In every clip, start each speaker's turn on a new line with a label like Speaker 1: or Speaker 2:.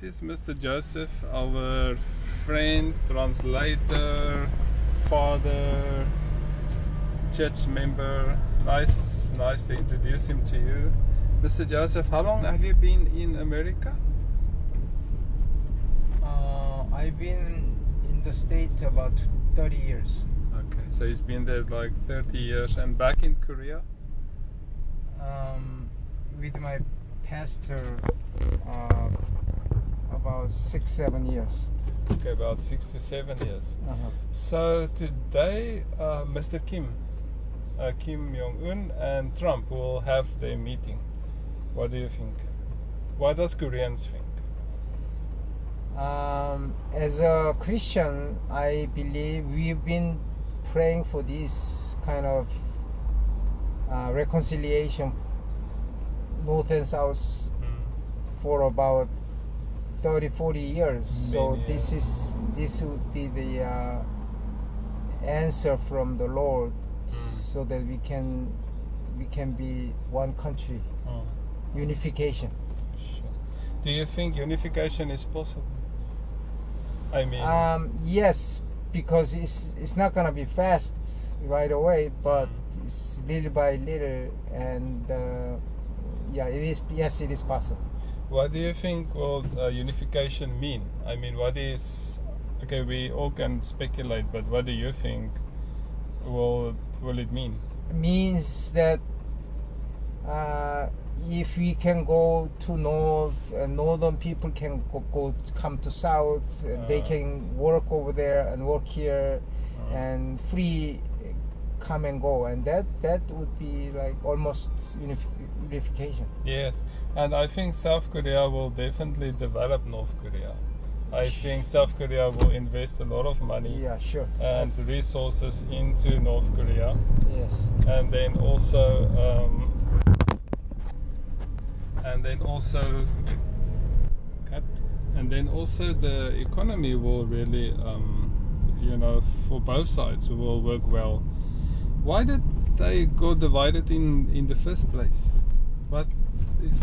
Speaker 1: is Mr. Joseph, our friend, translator, father, church member. Nice to introduce him to you. Mr. Joseph, how long have you been in America?
Speaker 2: I've been in the state about 30 years.
Speaker 1: Okay, so he's been there like 30 years. And back in Korea?
Speaker 2: With my pastor, about 6-7 years.
Speaker 1: Okay, about 6 to 7 years.
Speaker 2: Uh-huh.
Speaker 1: So today, Mr. Kim Jong-un and Trump will have their meeting. What do you think? What does Koreans think?
Speaker 2: As a Christian, I believe we've been praying for this kind of reconciliation, North and South, for about 30-40 years. So this would be the answer from the Lord, so that we can be one country. Unification.
Speaker 1: Sure. Do you think unification is possible? I mean,
Speaker 2: yes, because it's not gonna be fast right away, but it's little by little, and yeah, it is. Yes, it is possible.
Speaker 1: what do you think will unification mean? I mean, what is, okay, we all can speculate, but what do you think will it mean?
Speaker 2: It means that if we can go to north, northern people can come to south, they can work over there and work here, and free come and go, and that would be like almost unification.
Speaker 1: Yes, and I think South Korea will definitely develop North Korea. I think South Korea will invest a lot of money,
Speaker 2: Yeah, sure.
Speaker 1: and resources into North Korea,
Speaker 2: Yes.
Speaker 1: and then also the economy will really for both sides will work well. Why did they go divided in the first place? But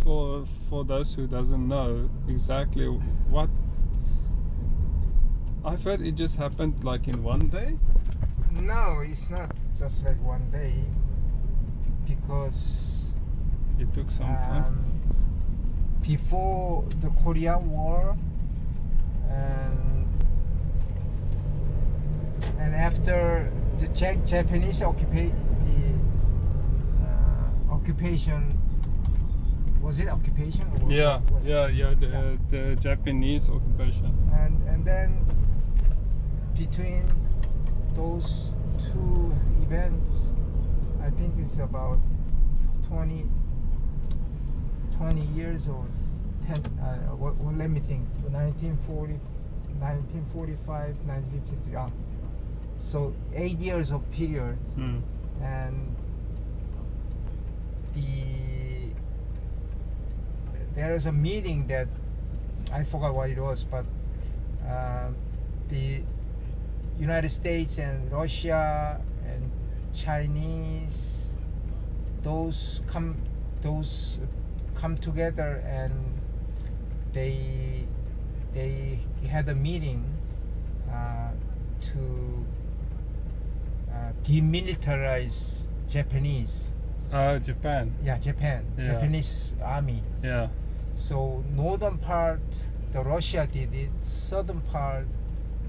Speaker 1: for those who doesn't know exactly what, I've heard it just happened like in one day.
Speaker 2: No, it's not just like one day, because
Speaker 1: It took some time.
Speaker 2: before the Korean War and after the Japanese occupation, was it occupation? Or
Speaker 1: Yeah,
Speaker 2: what?
Speaker 1: the Japanese occupation.
Speaker 2: And then between those two events, I think it's about 20 years or 10, let me think, 1945, 1953, so 8 years of period. And there is a meeting that I forgot what it was, but the United States and Russia and Chinese, those come together, and they had a meeting to demilitarize Japanese.
Speaker 1: Japan.
Speaker 2: Yeah, Japan.
Speaker 1: Yeah.
Speaker 2: Japanese army.
Speaker 1: Yeah.
Speaker 2: So northern part, the Russia did it. Southern part,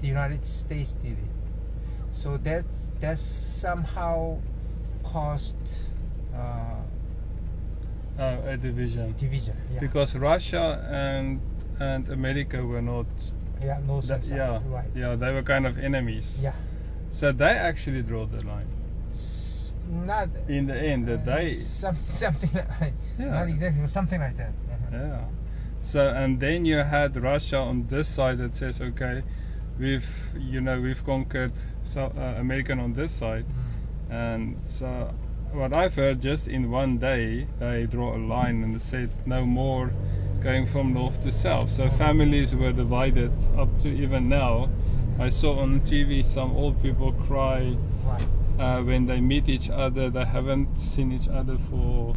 Speaker 2: the United States did it. So that somehow caused
Speaker 1: A division.
Speaker 2: division. Yeah.
Speaker 1: Because Russia and America were not.
Speaker 2: Yeah, no sense.
Speaker 1: Yeah.
Speaker 2: Right.
Speaker 1: Yeah, they were kind of enemies.
Speaker 2: Yeah.
Speaker 1: So they actually draw the line.
Speaker 2: Not
Speaker 1: In the end, that they.
Speaker 2: something like
Speaker 1: Yeah.
Speaker 2: not exactly, something like that.
Speaker 1: Yeah. So and then you had Russia on this side that says, okay, we've conquered American on this side, and so what I've heard, just in one day they draw a line and they said no more going from north to south. So families were divided up to even now. I saw on TV some old people cry
Speaker 2: Right.
Speaker 1: when they meet each other. They haven't seen each other for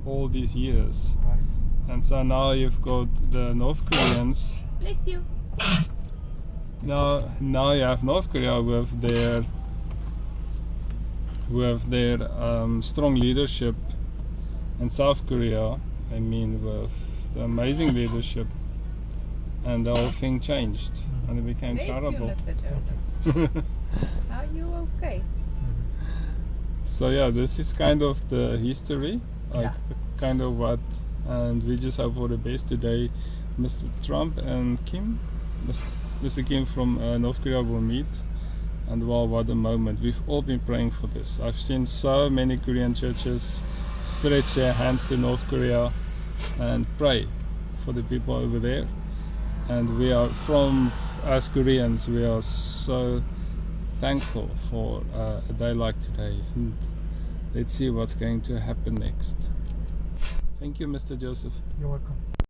Speaker 1: all these years.
Speaker 2: Right.
Speaker 1: And so now you've got the North Koreans.
Speaker 3: Bless you.
Speaker 1: Now you have North Korea with their strong leadership, and South Korea, I mean, with the amazing leadership, and the whole thing changed and it became
Speaker 3: Bless
Speaker 1: terrible.
Speaker 3: you, Mr. Joseph. Are you okay?
Speaker 1: So yeah, this is kind of the history, like
Speaker 3: Yeah.
Speaker 1: kind of what, and we just hope for the best today. Mr. Trump and Kim, Mr. Kim from North Korea will meet, and wow, what a moment. We've all been praying for this. I've seen so many Korean churches stretch their hands to North Korea and pray for the people over there. And we are, as Koreans, we are so thankful for a day like today. And let's see what's going to happen next. Thank you, Mr. Joseph.
Speaker 2: You're welcome.